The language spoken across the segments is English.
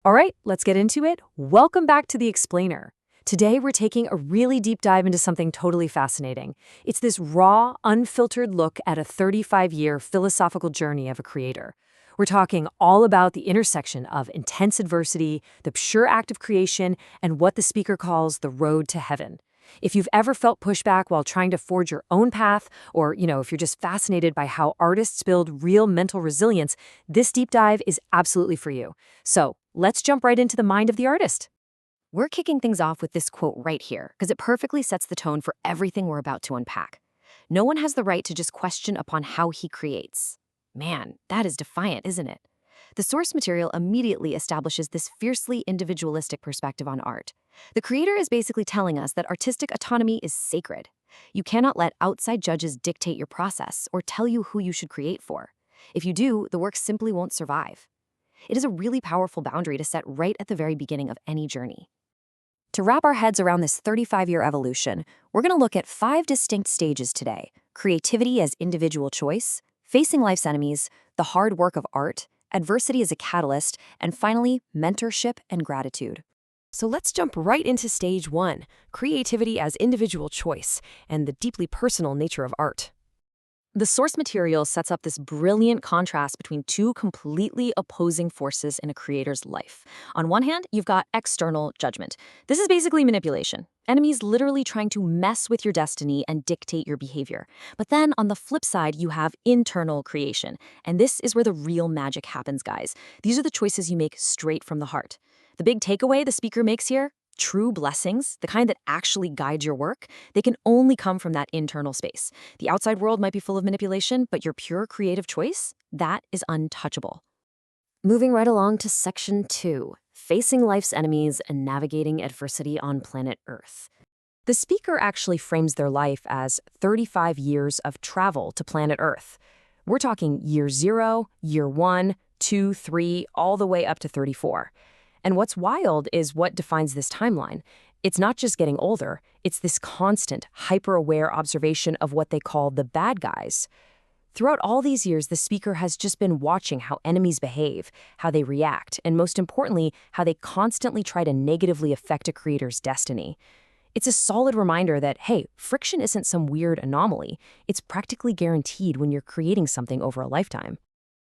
All right, let's get into it. Welcome back to The Explainer. Today, we're taking a really deep dive into something totally fascinating. It's this raw, unfiltered look at a 35-year philosophical journey of a creator. We're talking all about the intersection of intense adversity, the pure act of creation, and what the speaker calls the road to heaven. If you've ever felt pushback while trying to forge your own path, or, if you're just fascinated by how artists build real mental resilience, this deep dive is absolutely for you. So, let's jump right into the mind of the artist. We're kicking things off with this quote right here because it perfectly sets the tone for everything we're about to unpack. No one has the right to just question upon how he creates. Man, that is defiant, isn't it? The source material immediately establishes this fiercely individualistic perspective on art. The creator is basically telling us that artistic autonomy is sacred. You cannot let outside judges dictate your process or tell you who you should create for. If you do, the work simply won't survive. It is a really powerful boundary to set right at the very beginning of any journey. To wrap our heads around this 35-year evolution, we're going to look at 5 distinct stages today: creativity as individual choice, facing life's enemies, the hard work of art, adversity as a catalyst, and finally, mentorship and gratitude. So let's jump right into stage one, creativity as individual choice, and the deeply personal nature of art. The source material sets up this brilliant contrast between two completely opposing forces in a creator's life. On one hand, you've got external judgment. This is basically manipulation. Enemies literally trying to mess with your destiny and dictate your behavior. But then on the flip side, you have internal creation. And this is where the real magic happens, guys. These are the choices you make straight from the heart. The big takeaway the speaker makes here: true blessings, the kind that actually guide your work, they can only come from that internal space. The outside world might be full of manipulation, but your pure creative choice, that is untouchable. Moving right along to section 2, facing life's enemies and navigating adversity on planet Earth. The speaker actually frames their life as 35 years of travel to planet Earth. We're talking year 0, year 1, 2, 3, all the way up to 34. And what's wild is what defines this timeline. It's not just getting older, it's this constant, hyper-aware observation of what they call the bad guys. Throughout all these years, the speaker has just been watching how enemies behave, how they react, and most importantly, how they constantly try to negatively affect a creator's destiny. It's a solid reminder that, hey, friction isn't some weird anomaly. It's practically guaranteed when you're creating something over a lifetime.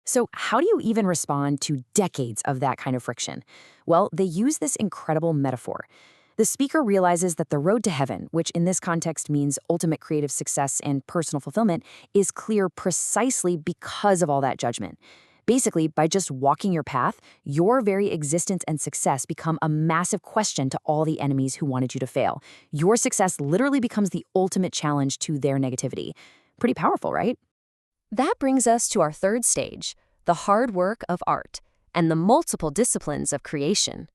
So how do you even respond to decades of that kind of friction? Well, they use this incredible metaphor. The speaker realizes that the road to heaven, which in this context means ultimate creative success and personal fulfillment, is clear precisely because of all that judgment. Basically, by just walking your path, your very existence and success become a massive question to all the enemies who wanted you to fail. Your success literally becomes the ultimate challenge to their negativity. Pretty powerful, right? That brings us to our third stage, the hard work of art and the multiple disciplines of creation.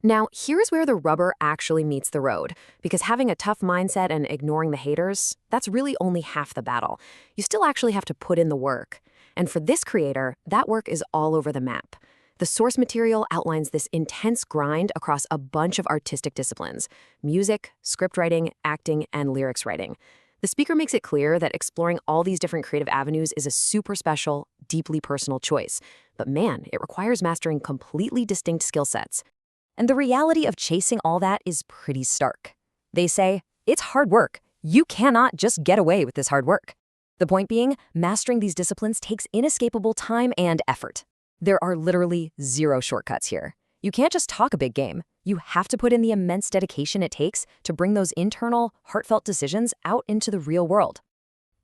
Now, here's where the rubber actually meets the road, because having a tough mindset and ignoring the haters, that's really only half the battle. You still actually have to put in the work. And for this creator, that work is all over the map. The source material outlines this intense grind across a bunch of artistic disciplines: music, script writing, acting, and lyrics writing. The speaker makes it clear that exploring all these different creative avenues is a super special, deeply personal choice. But man, it requires mastering completely distinct skill sets. And the reality of chasing all that is pretty stark. They say, it's hard work. You cannot just get away with this hard work. The point being, mastering these disciplines takes inescapable time and effort. There are literally zero shortcuts here. You can't just talk a big game. You have to put in the immense dedication it takes to bring those internal, heartfelt decisions out into the real world.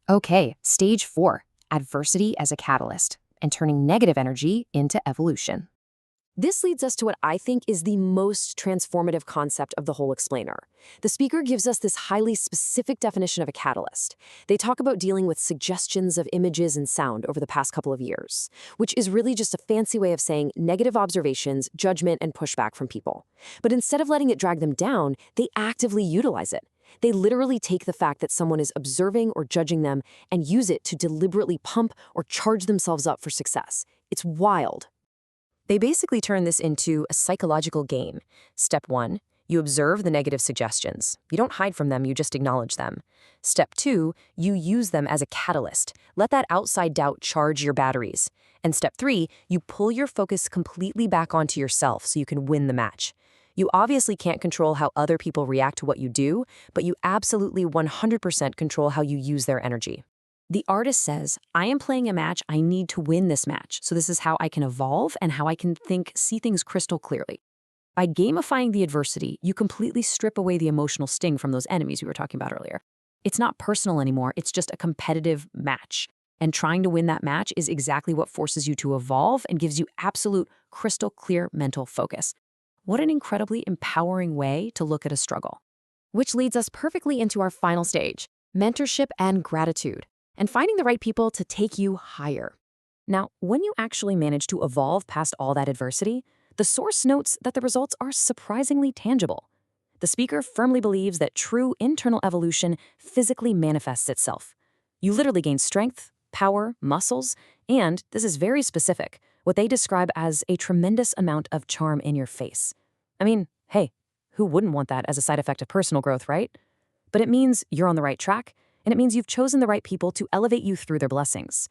Okay, stage 4, adversity as a catalyst, and turning negative energy into evolution. This leads us to what I think is the most transformative concept of the whole explainer. The speaker gives us this highly specific definition of a catalyst. They talk about dealing with suggestions of images and sound over the past couple of years, which is really just a fancy way of saying negative observations, judgment, and pushback from people. But instead of letting it drag them down, they actively utilize it. They literally take the fact that someone is observing or judging them and use it to deliberately pump or charge themselves up for success. It's wild. They basically turn this into a psychological game. Step 1, You observe the negative suggestions. You don't hide from them, you just acknowledge them. Step 2, you use them as a catalyst. Let that outside doubt charge your batteries. And step 3, you pull your focus completely back onto yourself so you can win the match. You obviously can't control how other people react to what you do, but you absolutely 100% control how you use their energy. The artist says, I am playing a match, I need to win this match, so this is how I can evolve and how I can see things crystal clearly. By gamifying the adversity, you completely strip away the emotional sting from those enemies we were talking about earlier. It's not personal anymore, it's just a competitive match. And trying to win that match is exactly what forces you to evolve and gives you absolute, crystal clear mental focus. What an incredibly empowering way to look at a struggle. Which leads us perfectly into our final stage, mentorship and gratitude, and finding the right people to take you higher. Now, when you actually manage to evolve past all that adversity, the source notes that the results are surprisingly tangible. The speaker firmly believes that true internal evolution physically manifests itself. You literally gain strength, power, muscles, and, this is very specific, what they describe as a tremendous amount of charm in your face. I mean, hey, who wouldn't want that as a side effect of personal growth, right? But it means you're on the right track, and it means you've chosen the right people to elevate you through their blessings.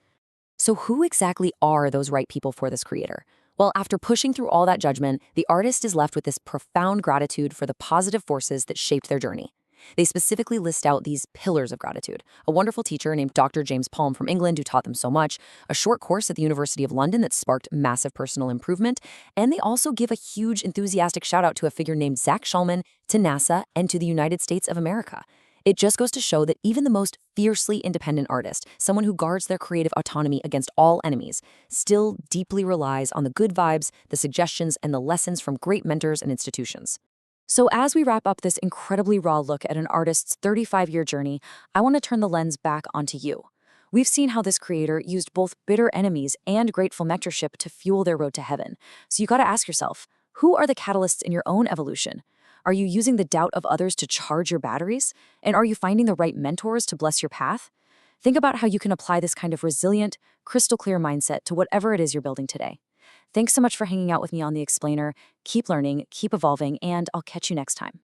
So who exactly are those right people for this creator? Well, after pushing through all that judgment, the artist is left with this profound gratitude for the positive forces that shaped their journey. They specifically list out these pillars of gratitude: a wonderful teacher named Dr. James Palm from England who taught them so much, a short course at the University of London that sparked massive personal improvement, and they also give a huge enthusiastic shout out to a figure named Zach Shulman, to NASA, and to the United States of America. It just goes to show that even the most fiercely independent artist, someone who guards their creative autonomy against all enemies, still deeply relies on the good vibes, the suggestions, and the lessons from great mentors and institutions. So as we wrap up this incredibly raw look at an artist's 35-year journey, I want to turn the lens back onto you. We've seen how this creator used both bitter enemies and grateful mentorship to fuel their road to heaven. So you got to ask yourself, who are the catalysts in your own evolution? Are you using the doubt of others to charge your batteries? And are you finding the right mentors to bless your path? Think about how you can apply this kind of resilient, crystal clear mindset to whatever it is you're building today. Thanks so much for hanging out with me on The Explainer. Keep learning, keep evolving, and I'll catch you next time.